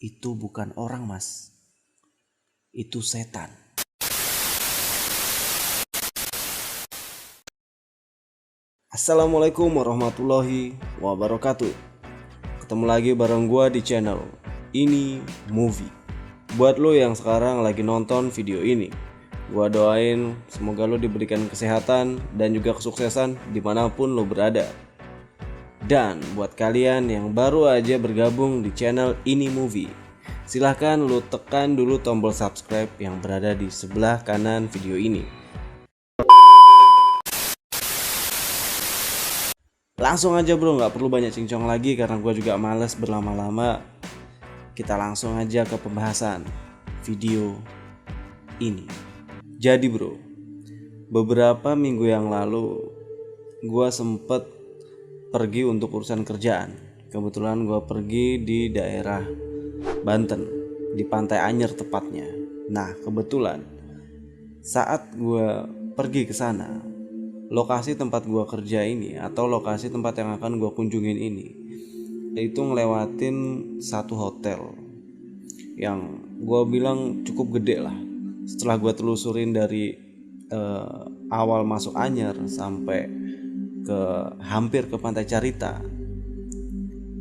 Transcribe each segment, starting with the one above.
Itu bukan orang, Mas. Itu setan. Assalamualaikum warahmatullahi wabarakatuh. Ketemu lagi bareng gua di channel Ini Movie. Buat lo yang sekarang lagi nonton video ini, gua doain semoga lo diberikan kesehatan dan juga kesuksesan dimanapun lo berada. Dan buat kalian yang baru aja bergabung di channel Ini Movie, silahkan lo tekan dulu tombol subscribe yang berada di sebelah kanan video ini. Langsung aja bro, gak perlu banyak cincong lagi karena gue juga males berlama-lama. Kita langsung aja ke pembahasan video ini. Jadi bro, beberapa minggu yang lalu gue sempet pergi untuk urusan kerjaan. Kebetulan gue pergi di daerah Banten, di Pantai Anyer tepatnya. Nah kebetulan saat gue pergi ke sana, lokasi tempat gue kerja ini atau lokasi tempat yang akan gue kunjungin ini itu ngelewatin satu hotel yang gue bilang cukup gede lah. Setelah gue telusurin dari awal masuk Anyer sampai hampir ke Pantai Carita,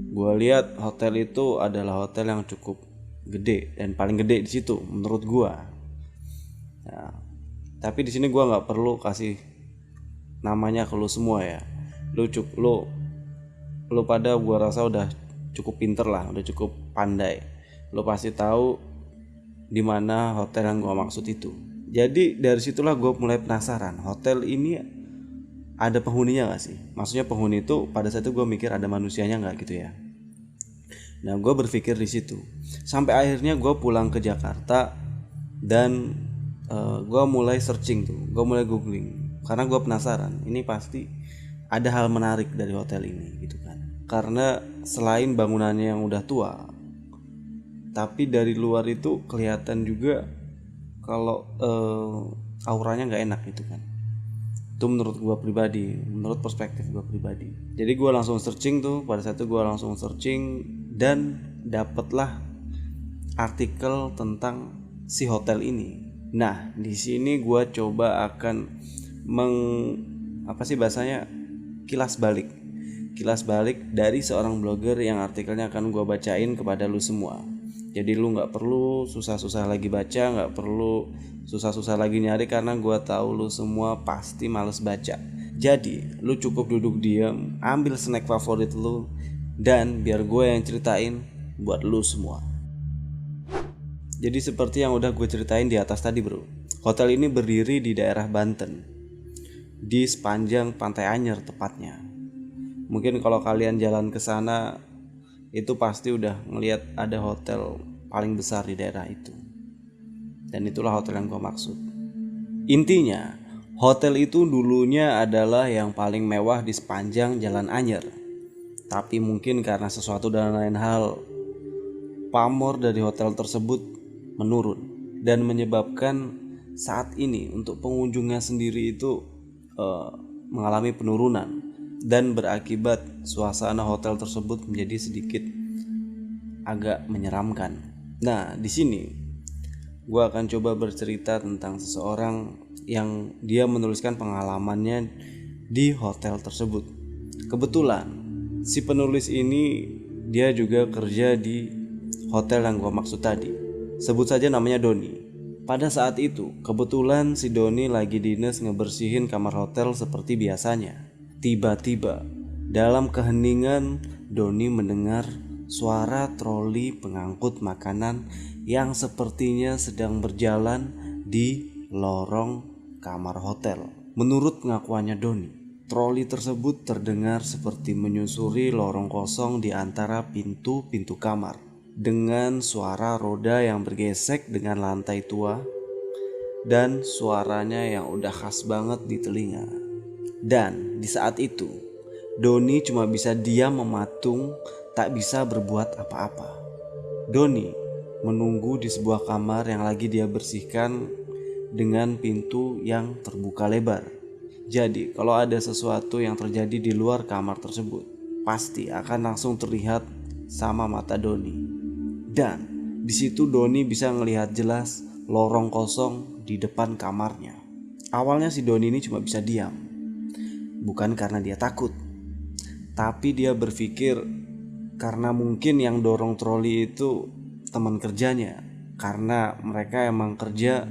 gue lihat hotel itu adalah hotel yang cukup gede dan paling gede di situ menurut gue. Nah, tapi di sini gue nggak perlu kasih namanya ke lu semua ya. Lu pada gue rasa udah cukup pinter lah, udah cukup pandai. Lu pasti tahu di mana hotel yang gue maksud itu. Jadi dari situlah gue mulai penasaran, hotel ini ada penghuninya gak sih? Maksudnya penghuni itu pada saat itu gue mikir ada manusianya gak gitu ya. Nah gue berpikir di situ sampai akhirnya gue pulang ke Jakarta dan gue mulai searching tuh, gue mulai googling karena gue penasaran ini pasti ada hal menarik dari hotel ini gitu kan. Karena selain bangunannya yang udah tua, tapi dari luar itu kelihatan juga kalau auranya nggak enak gitu kan. Itu menurut gue pribadi, menurut perspektif gue pribadi. Jadi gue langsung searching tuh, pada saat itu gue langsung searching dan dapatlah artikel tentang si hotel ini. Nah di sini gue coba akan kilas balik dari seorang blogger yang artikelnya akan gue bacain kepada lu semua. Jadi lu nggak perlu susah-susah lagi baca, nggak perlu susah-susah lagi nyari karena gue tahu lu semua pasti males baca. Jadi lu cukup duduk diam, ambil snack favorit lu, dan biar gue yang ceritain buat lu semua. Jadi seperti yang udah gue ceritain di atas tadi bro, hotel ini berdiri di daerah Banten, di sepanjang Pantai Anyer tepatnya. Mungkin kalau kalian jalan ke sana itu pasti udah ngelihat ada hotel paling besar di daerah itu. Dan itulah hotel yang gue maksud. Intinya, hotel itu dulunya adalah yang paling mewah di sepanjang Jalan Anyer. Tapi mungkin karena sesuatu dan lain hal, pamor dari hotel tersebut menurun dan menyebabkan saat ini untuk pengunjungnya sendiri itu mengalami penurunan. Dan berakibat suasana hotel tersebut menjadi sedikit agak menyeramkan. Nah, di sini gue akan coba bercerita tentang seseorang yang dia menuliskan pengalamannya di hotel tersebut. Kebetulan si penulis ini dia juga kerja di hotel yang gue maksud tadi. Sebut saja namanya Doni. Pada saat itu, kebetulan si Doni lagi dinas ngebersihin kamar hotel seperti biasanya. Tiba-tiba, dalam keheningan, Doni mendengar suara troli pengangkut makanan yang sepertinya sedang berjalan di lorong kamar hotel. Menurut pengakuannya Doni, troli tersebut terdengar seperti menyusuri lorong kosong di antara pintu-pintu kamar, dengan suara roda yang bergesek dengan lantai tua dan suaranya yang udah khas banget di telinga. Dan di saat itu, Doni cuma bisa diam mematung, tak bisa berbuat apa-apa. Doni menunggu di sebuah kamar yang lagi dia bersihkan dengan pintu yang terbuka lebar. Jadi kalau ada sesuatu yang terjadi di luar kamar tersebut, pasti akan langsung terlihat sama mata Doni. Dan Di situ Doni bisa ngelihat jelas lorong kosong di depan kamarnya. Awalnya si Doni ini cuma bisa diam. Bukan karena dia takut, tapi dia berpikir karena mungkin yang dorong troli itu teman kerjanya. Karena mereka emang kerja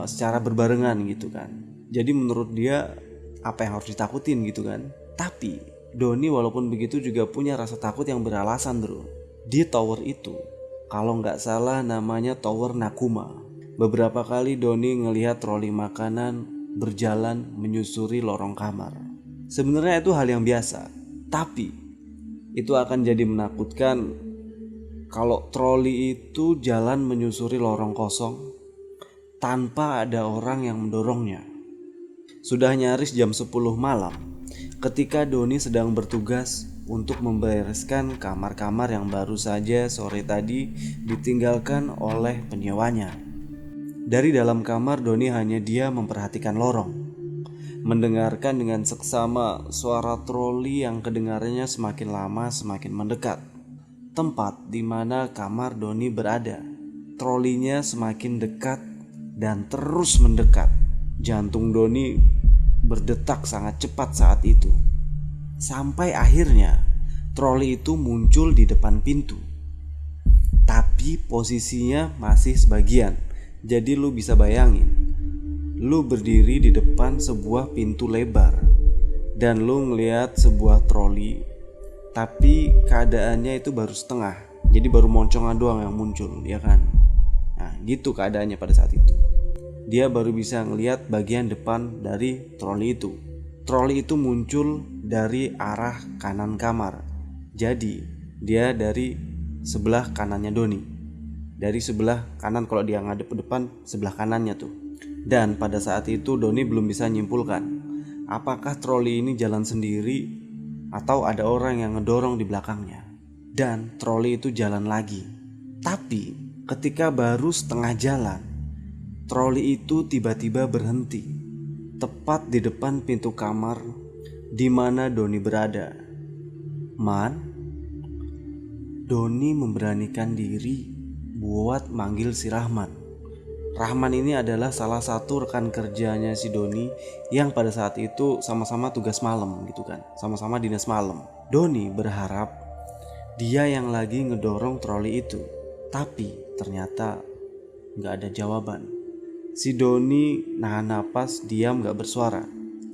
secara berbarengan gitu kan. Jadi menurut dia apa yang harus ditakutin gitu kan. Tapi Doni walaupun begitu juga punya rasa takut yang beralasan bro. Di tower itu, kalau nggak salah namanya Tower Nakuma. Beberapa kali Doni ngelihat troli makanan berjalan menyusuri lorong kamar. Sebenarnya itu hal yang biasa, tapi itu akan jadi menakutkan kalau troli itu jalan menyusuri lorong kosong tanpa ada orang yang mendorongnya. Sudah nyaris jam 10 malam ketika Doni sedang bertugas untuk membereskan kamar-kamar yang baru saja sore tadi ditinggalkan oleh penyewanya. Dari dalam kamar Doni hanya dia memperhatikan lorong, mendengarkan dengan seksama suara troli yang kedengarannya semakin lama semakin mendekat. Tempat di mana kamar Doni berada, trolinya semakin dekat dan terus mendekat. Jantung Doni berdetak sangat cepat saat itu. Sampai akhirnya troli itu muncul di depan pintu. Tapi posisinya masih sebagian. Jadi lu bisa bayangin, lu berdiri di depan sebuah pintu lebar dan lu ngeliat sebuah troli, tapi keadaannya itu baru setengah. Jadi baru moncongan doang yang muncul, ya kan? Nah, gitu keadaannya pada saat itu. Dia baru bisa ngeliat bagian depan dari troli itu. Troli itu muncul dari arah kanan kamar. Jadi dia dari sebelah kanannya Doni. Dari sebelah kanan, kalau dia ngadep ke depan, sebelah kanannya tuh. Dan pada saat itu Doni belum bisa nyimpulkan apakah troli ini jalan sendiri atau ada orang yang ngedorong di belakangnya. Dan troli itu jalan lagi. Tapi ketika baru setengah jalan, troli itu tiba-tiba berhenti tepat di depan pintu kamar di mana Doni berada. Doni memberanikan diri buat manggil si Rahman. Rahman ini adalah salah satu rekan kerjanya si Doni yang pada saat itu sama-sama tugas malam gitu kan, sama-sama dinas malam. Doni berharap dia yang lagi ngedorong troli itu, tapi ternyata gak ada jawaban. Si Doni nahan napas, diam gak bersuara,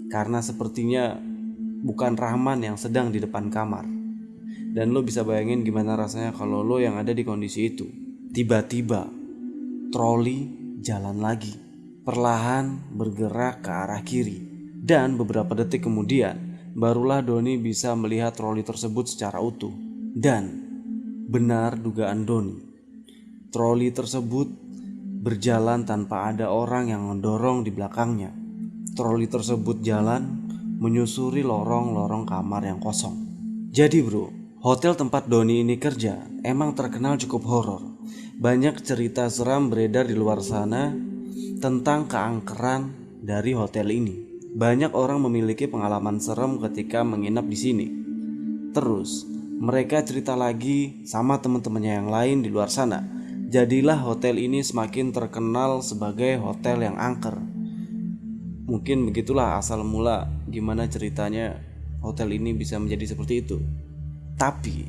karena sepertinya bukan Rahman yang sedang di depan kamar. Dan lo bisa bayangin gimana rasanya kalau lo yang ada di kondisi itu. Tiba-tiba troli jalan lagi, perlahan bergerak ke arah kiri. Dan beberapa detik kemudian barulah Doni bisa melihat troli tersebut secara utuh. Dan benar dugaan Doni, troli tersebut berjalan tanpa ada orang yang mendorong di belakangnya. Troli tersebut jalan menyusuri lorong-lorong kamar yang kosong. Jadi bro, hotel tempat Doni ini kerja emang terkenal cukup horor. Banyak cerita seram beredar di luar sana tentang keangkeran dari hotel ini. Banyak orang memiliki pengalaman serem ketika menginap di sini. Terus mereka cerita lagi sama teman-temannya yang lain di luar sana. Jadilah hotel ini semakin terkenal sebagai hotel yang angker. Mungkin begitulah asal mula gimana ceritanya hotel ini bisa menjadi seperti itu. Tapi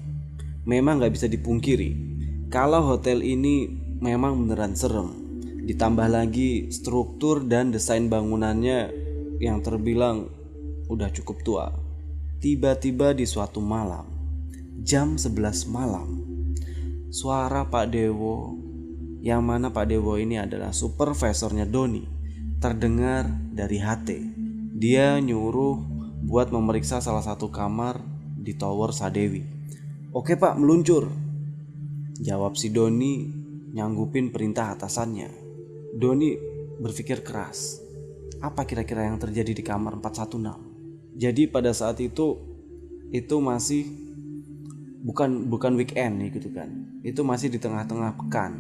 memang gak bisa dipungkiri kalau hotel ini memang beneran serem. Ditambah lagi struktur dan desain bangunannya yang terbilang udah cukup tua. Tiba-tiba di suatu malam, jam 11 malam, suara Pak Dewo, yang mana Pak Dewo ini adalah supervisornya Doni, terdengar dari HT. Dia nyuruh buat memeriksa salah satu kamar di Tower Sadewi. Oke Pak, meluncur, jawab si Doni nyanggupin perintah atasannya. Doni berpikir keras, apa kira-kira yang terjadi di kamar 416. Jadi pada saat itu masih bukan weekend nih gitu kan. Itu masih di tengah-tengah pekan.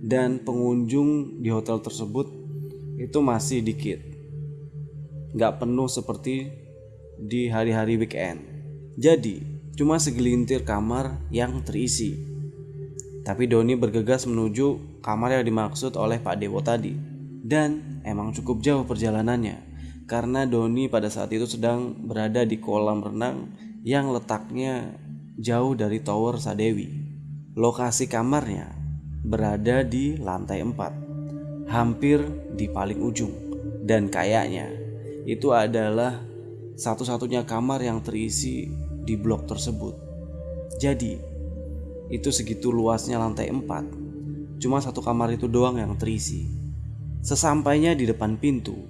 Dan pengunjung di hotel tersebut itu masih dikit. Gak penuh seperti di hari-hari weekend. Jadi cuma segelintir kamar yang terisi. Tapi Doni bergegas menuju kamar yang dimaksud oleh Pak Dewo tadi. Dan emang cukup jauh perjalanannya, karena Doni pada saat itu sedang berada di kolam renang yang letaknya jauh dari Tower Sadewi. Lokasi kamarnya berada di lantai 4, hampir di paling ujung. Dan kayaknya itu adalah satu-satunya kamar yang terisi di blok tersebut. Jadi itu segitu luasnya lantai 4, cuma satu kamar itu doang yang terisi. Sesampainya di depan pintu,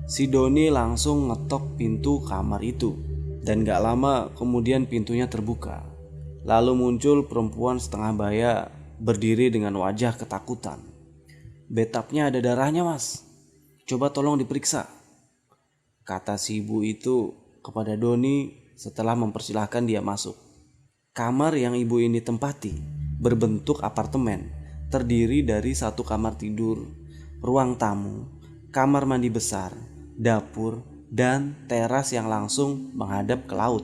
si Doni langsung ngetok pintu kamar itu. Dan gak lama kemudian pintunya terbuka. Lalu muncul perempuan setengah baya berdiri dengan wajah ketakutan. "Bathtubnya ada darahnya, Mas. Coba tolong diperiksa," kata si ibu itu kepada Doni setelah mempersilahkan dia masuk. Kamar yang ibu ini tempati berbentuk apartemen, terdiri dari satu kamar tidur, ruang tamu, kamar mandi besar, dapur, dan teras yang langsung menghadap ke laut.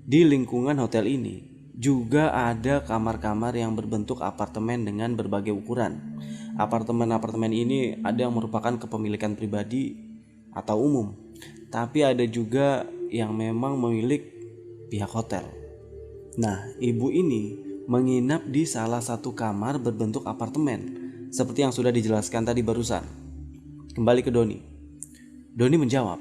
Di lingkungan hotel ini juga ada kamar-kamar yang berbentuk apartemen dengan berbagai ukuran. Apartemen-apartemen ini ada yang merupakan kepemilikan pribadi atau umum, tapi ada juga yang memang milik pihak hotel. Nah, ibu ini menginap di salah satu kamar berbentuk apartemen, seperti yang sudah dijelaskan tadi barusan. Kembali ke Doni. Doni menjawab,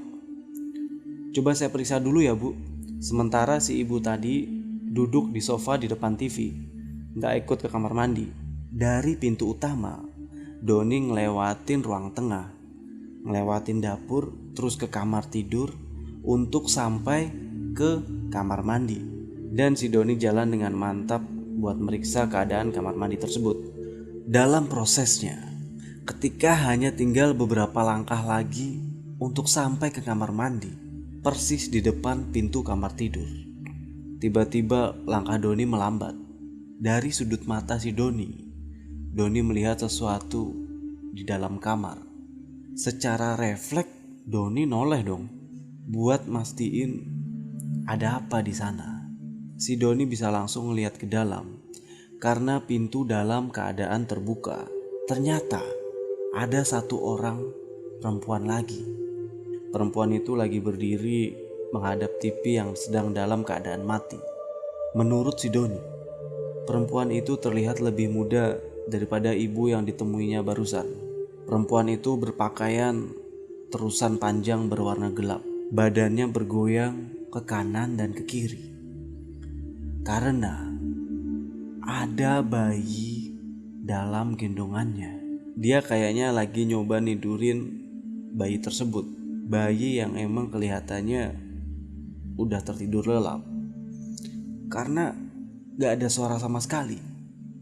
"Coba saya periksa dulu ya, Bu." Sementara si ibu tadi duduk di sofa di depan TV, gak ikut ke kamar mandi. Dari pintu utama, Doni ngelewatin ruang tengah, ngelewatin dapur, terus ke kamar tidur untuk sampai ke kamar mandi. Dan si Doni jalan dengan mantap buat meriksa keadaan kamar mandi tersebut. Dalam prosesnya, ketika hanya tinggal beberapa langkah lagi untuk sampai ke kamar mandi, persis di depan pintu kamar tidur, tiba-tiba langkah Doni melambat. Dari sudut mata si Doni melihat sesuatu di dalam kamar. Secara refleks Doni noleh dong buat mastiin ada apa di sana. Si Doni bisa langsung ngelihat ke dalam karena pintu dalam keadaan terbuka. Ternyata ada satu orang perempuan lagi. Perempuan itu lagi berdiri menghadap TV yang sedang dalam keadaan mati. Menurut si Doni, perempuan itu terlihat lebih muda daripada ibu yang ditemuinya barusan. Perempuan itu berpakaian terusan panjang berwarna gelap. Badannya bergoyang ke kanan dan ke kiri karena ada bayi dalam gendongannya. Dia kayaknya lagi nyoba nidurin bayi tersebut. Bayi yang emang kelihatannya udah tertidur lelap karena gak ada suara sama sekali.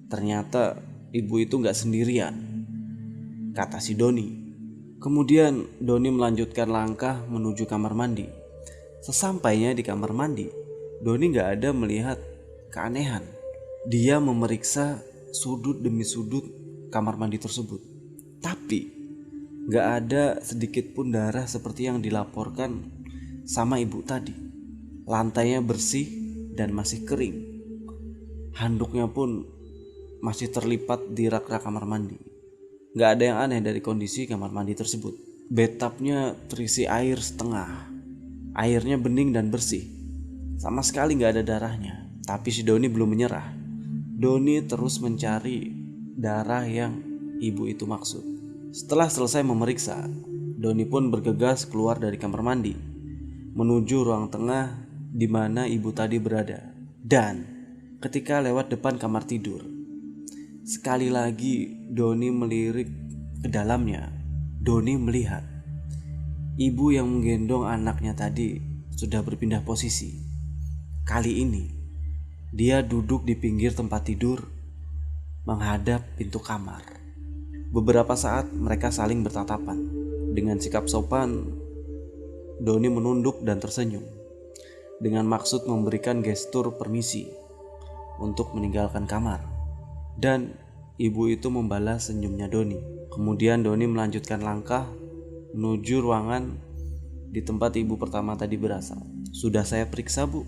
Ternyata ibu itu gak sendirian, kata si Doni. Kemudian Doni melanjutkan langkah menuju kamar mandi. Sesampainya di kamar mandi, Doni gak ada melihat keanehan. Dia memeriksa sudut demi sudut kamar mandi tersebut, tapi gak ada sedikit pun darah seperti yang dilaporkan sama ibu tadi. Lantainya bersih dan masih kering. Handuknya pun masih terlipat di rak-rak kamar mandi. Gak ada yang aneh dari kondisi kamar mandi tersebut. Bathtubnya terisi air setengah. Airnya bening dan bersih, sama sekali gak ada darahnya. Tapi si Doni belum menyerah. Doni terus mencari darah yang ibu itu maksud. Setelah selesai memeriksa, Doni pun bergegas keluar dari kamar mandi menuju ruang tengah di mana ibu tadi berada. Dan ketika lewat depan kamar tidur, sekali lagi Doni melirik ke dalamnya. Doni melihat ibu yang menggendong anaknya tadi sudah berpindah posisi. Kali ini dia duduk di pinggir tempat tidur menghadap pintu kamar. Beberapa saat mereka saling bertatapan. Dengan sikap sopan, Doni menunduk dan tersenyum dengan maksud memberikan gestur permisi untuk meninggalkan kamar. Dan ibu itu membalas senyumnya Doni. Kemudian Doni melanjutkan langkah menuju ruangan di tempat ibu pertama tadi berasal. "Sudah saya periksa, Bu.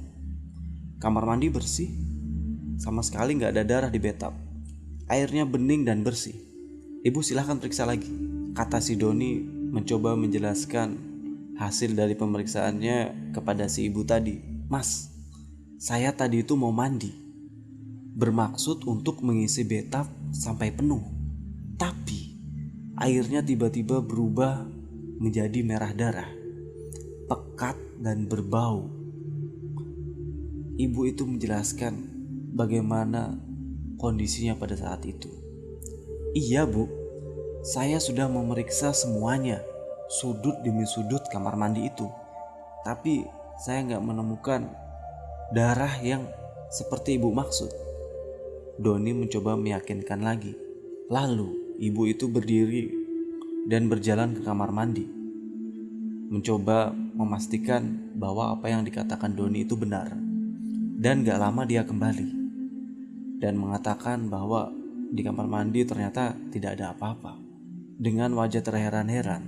Kamar mandi bersih, sama sekali gak ada darah di bathtub," Airnya bening dan bersih. Ibu silahkan periksa lagi, kata si Doni mencoba menjelaskan hasil dari pemeriksaannya kepada si ibu tadi. Mas, saya tadi itu mau mandi, bermaksud untuk mengisi bathtub sampai penuh. Tapi airnya tiba-tiba berubah menjadi merah darah, pekat dan berbau. Ibu itu menjelaskan bagaimana kondisinya pada saat itu. Iya bu, saya sudah memeriksa semuanya, sudut demi sudut kamar mandi itu. Tapi saya nggak menemukan darah yang seperti ibu maksud. Doni mencoba meyakinkan lagi. Lalu ibu itu berdiri dan berjalan ke kamar mandi, mencoba memastikan bahwa apa yang dikatakan Doni itu benar. Dan gak lama dia kembali dan mengatakan bahwa di kamar mandi ternyata tidak ada apa-apa. Dengan wajah terheran-heran,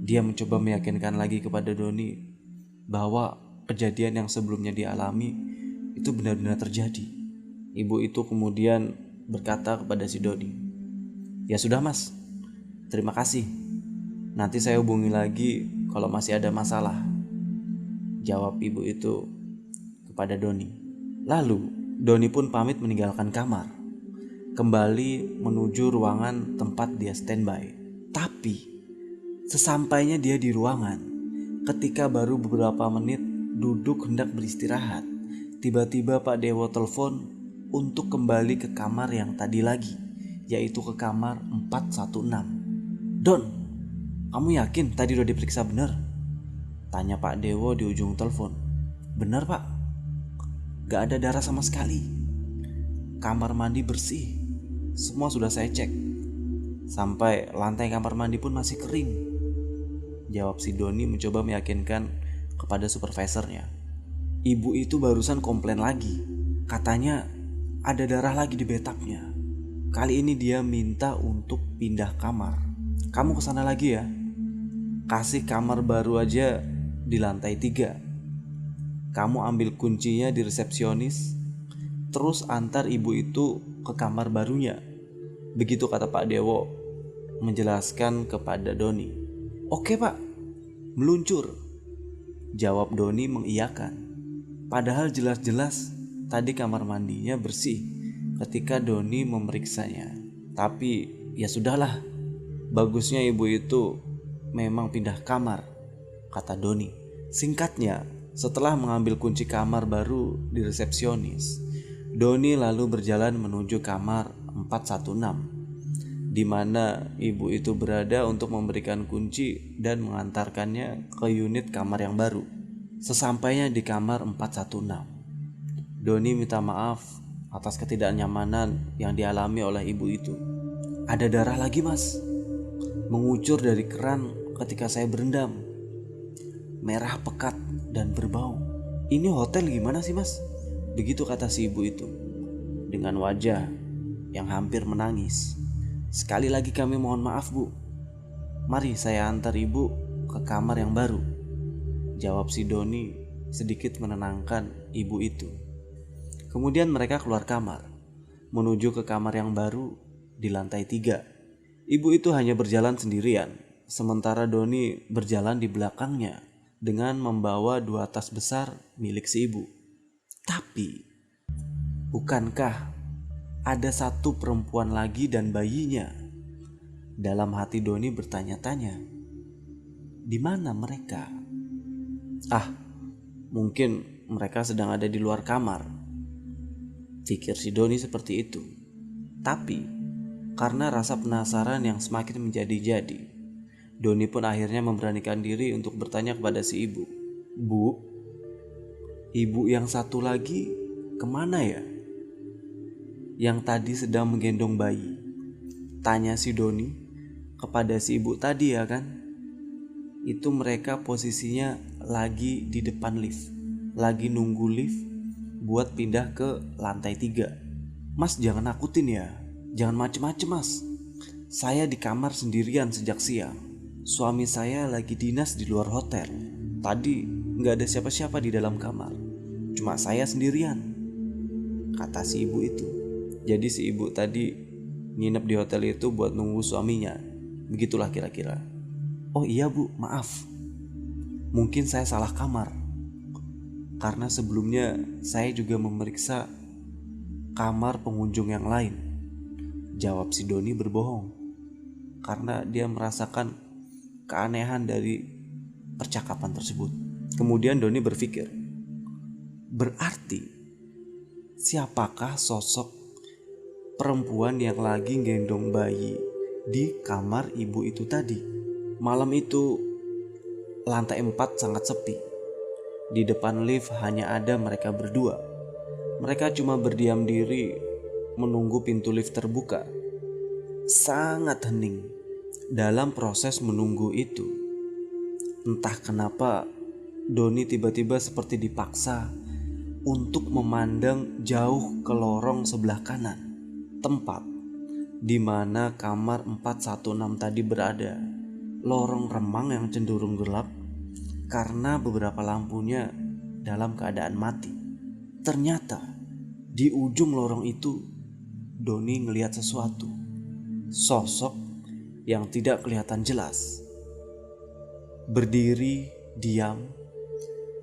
dia mencoba meyakinkan lagi kepada Doni bahwa kejadian yang sebelumnya dialami itu benar-benar terjadi. Ibu itu kemudian berkata kepada si Doni, "Ya sudah mas, terima kasih. Nanti saya hubungi lagi kalau masih ada masalah," jawab ibu itu kepada Doni. Lalu Doni pun pamit meninggalkan kamar, kembali menuju ruangan tempat dia standby. Tapi sesampainya dia di ruangan, ketika baru beberapa menit duduk hendak beristirahat, tiba-tiba Pak Dewo telepon untuk kembali ke kamar yang tadi lagi, yaitu ke kamar 416. "Don, kamu yakin tadi udah diperiksa bener?" tanya Pak Dewo di ujung telepon. "Bener pak, gak ada darah sama sekali. Kamar mandi bersih, semua sudah saya cek. Sampai lantai kamar mandi pun masih kering," jawab si Doni mencoba meyakinkan kepada supervisornya. Ibu itu barusan komplain lagi, katanya ada darah lagi di bathtubnya. Kali ini dia minta untuk pindah kamar. "Kamu kesana lagi ya, kasih kamar baru aja di lantai 3. Kamu ambil kuncinya di resepsionis, terus antar ibu itu ke kamar barunya." Begitu kata Pak Dewo menjelaskan kepada Doni. "Oke pak, meluncur," jawab Doni mengiyakan. Padahal jelas-jelas tadi kamar mandinya bersih ketika Doni memeriksanya. Tapi ya sudahlah, bagusnya ibu itu memang pindah kamar, kata Doni. Singkatnya, setelah mengambil kunci kamar baru di resepsionis, Doni lalu berjalan menuju kamar 416, di mana ibu itu berada untuk memberikan kunci dan mengantarkannya ke unit kamar yang baru. Sesampainya di kamar 416, Doni minta maaf atas ketidaknyamanan yang dialami oleh ibu itu. "Ada darah lagi mas, mengucur dari keran ketika saya berendam, merah pekat dan berbau. Ini hotel gimana sih mas?" Begitu kata si ibu itu dengan wajah yang hampir menangis. "Sekali lagi kami mohon maaf bu, mari saya antar ibu ke kamar yang baru," jawab si Doni sedikit menenangkan ibu itu. Kemudian mereka keluar kamar, menuju ke kamar yang baru di lantai 3. Ibu itu hanya berjalan sendirian, sementara Doni berjalan di belakangnya dengan membawa 2 tas besar milik si ibu. Tapi, bukankah ada 1 perempuan lagi dan bayinya? Dalam hati Doni bertanya-tanya, di mana mereka? Mungkin mereka sedang ada di luar kamar, pikir si Doni seperti itu. Tapi karena rasa penasaran yang semakin menjadi-jadi, Doni pun akhirnya memberanikan diri untuk bertanya kepada si ibu. "Bu, ibu yang satu lagi kemana ya? Yang tadi sedang menggendong bayi," tanya si Doni kepada si ibu tadi ya kan. Itu mereka posisinya lagi di depan lift, lagi nunggu lift buat pindah ke lantai 3. "Mas jangan nakutin ya, jangan macem-macem mas. Saya di kamar sendirian sejak siang. Suami saya lagi dinas di luar hotel. Tadi gak ada siapa-siapa di dalam kamar, cuma saya sendirian," kata si ibu itu. Jadi si ibu tadi nginep di hotel itu buat nunggu suaminya. Begitulah kira-kira. Oh iya bu, maaf. Mungkin saya salah kamar. Karena sebelumnya saya juga memeriksa kamar pengunjung yang lain. Jawab si Doni berbohong. Karena dia merasakan keanehan dari percakapan tersebut. Kemudian Doni berpikir, berarti siapakah sosok perempuan yang lagi gendong bayi di kamar ibu itu tadi? Malam itu lantai 4 sangat sepi. Di depan lift hanya ada mereka berdua. Mereka cuma berdiam diri menunggu pintu lift terbuka. Sangat hening. Dalam proses menunggu itu, entah kenapa Doni tiba-tiba seperti dipaksa untuk memandang jauh ke lorong sebelah kanan, tempat di mana kamar 416 tadi berada. Lorong remang yang cenderung gelap karena beberapa lampunya dalam keadaan mati. Ternyata di ujung lorong itu Doni ngelihat sesuatu. Sosok yang tidak kelihatan jelas. Berdiri diam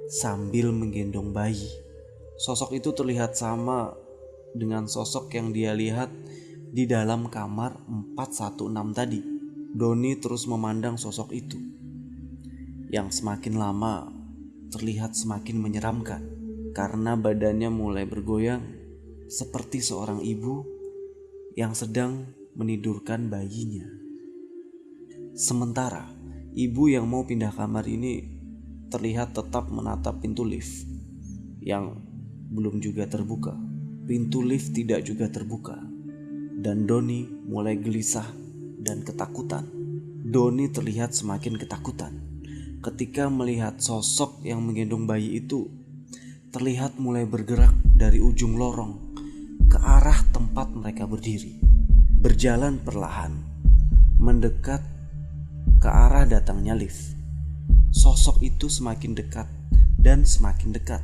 sambil menggendong bayi. Sosok itu terlihat sama dengan sosok yang dia lihat di dalam kamar 416 tadi. Doni terus memandang sosok itu, yang semakin lama terlihat semakin menyeramkan karena badannya mulai bergoyang seperti seorang ibu yang sedang menidurkan bayinya. Sementara ibu yang mau pindah kamar ini terlihat tetap menatap pintu lift yang belum juga terbuka. Pintu lift tidak juga terbuka dan Doni mulai gelisah dan ketakutan. Doni terlihat semakin ketakutan ketika melihat sosok yang menggendong bayi itu terlihat mulai bergerak dari ujung lorong ke arah tempat mereka berdiri. Berjalan perlahan, mendekat ke arah datangnya lift. Sosok itu semakin dekat dan semakin dekat.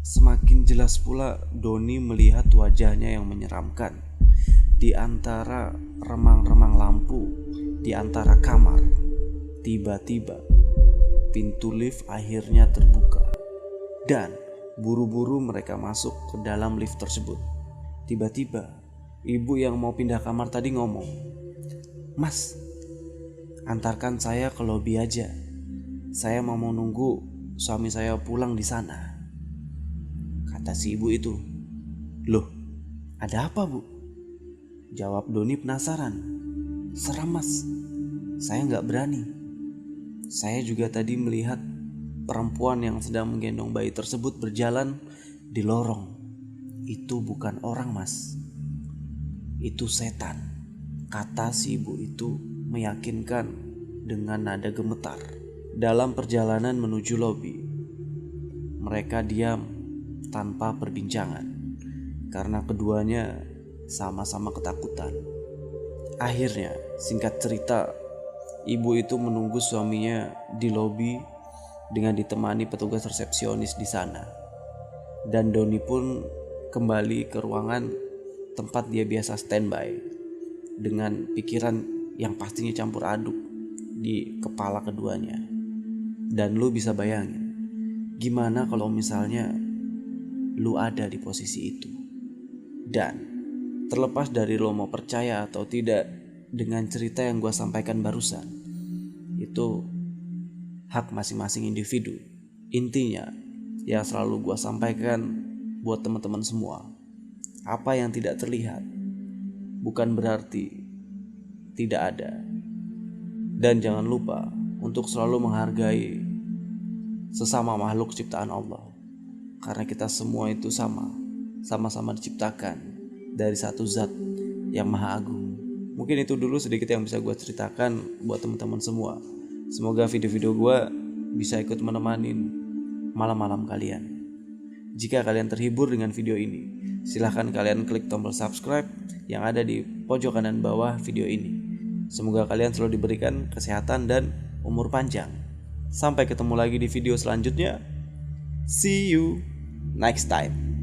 Semakin jelas pula Doni melihat wajahnya yang menyeramkan di antara remang-remang lampu di antara kamar. Tiba-tiba pintu lift akhirnya terbuka dan buru-buru mereka masuk ke dalam lift tersebut. Tiba-tiba ibu yang mau pindah kamar tadi ngomong, "Mas, antarkan saya ke lobi aja. Saya mau nunggu suami saya pulang di sana," kata si ibu itu. "Loh, ada apa bu?" jawab Doni penasaran. "Seram mas, saya gak berani. Saya juga tadi melihat perempuan yang sedang menggendong bayi tersebut berjalan di lorong. Itu bukan orang mas, itu setan," kata si ibu itu meyakinkan dengan nada gemetar. Dalam perjalanan menuju lobi, mereka diam tanpa perbincangan karena keduanya sama-sama ketakutan. Akhirnya, singkat cerita, ibu itu menunggu suaminya di lobi dengan ditemani petugas resepsionis di sana. Dan Doni pun kembali ke ruangan tempat dia biasa standby dengan pikiran yang pastinya campur aduk di kepala keduanya. Dan lu bisa bayangin, gimana kalau misalnya lu ada di posisi itu. Dan terlepas dari lo mau percaya atau tidak dengan cerita yang gue sampaikan barusan, itu hak masing-masing individu. Intinya yang selalu gue sampaikan buat teman-teman semua, apa yang tidak terlihat bukan berarti tidak ada. Dan jangan lupa untuk selalu menghargai sesama makhluk ciptaan Allah, karena kita semua itu sama-sama diciptakan dari satu zat yang maha agung. Mungkin itu dulu sedikit yang bisa gue ceritakan buat teman-teman semua. Semoga video-video gue bisa ikut menemani malam-malam kalian. Jika kalian terhibur dengan video ini, silahkan kalian klik tombol subscribe yang ada di pojok kanan bawah video ini. Semoga kalian selalu diberikan kesehatan dan umur panjang. Sampai ketemu lagi di video selanjutnya. See you next time.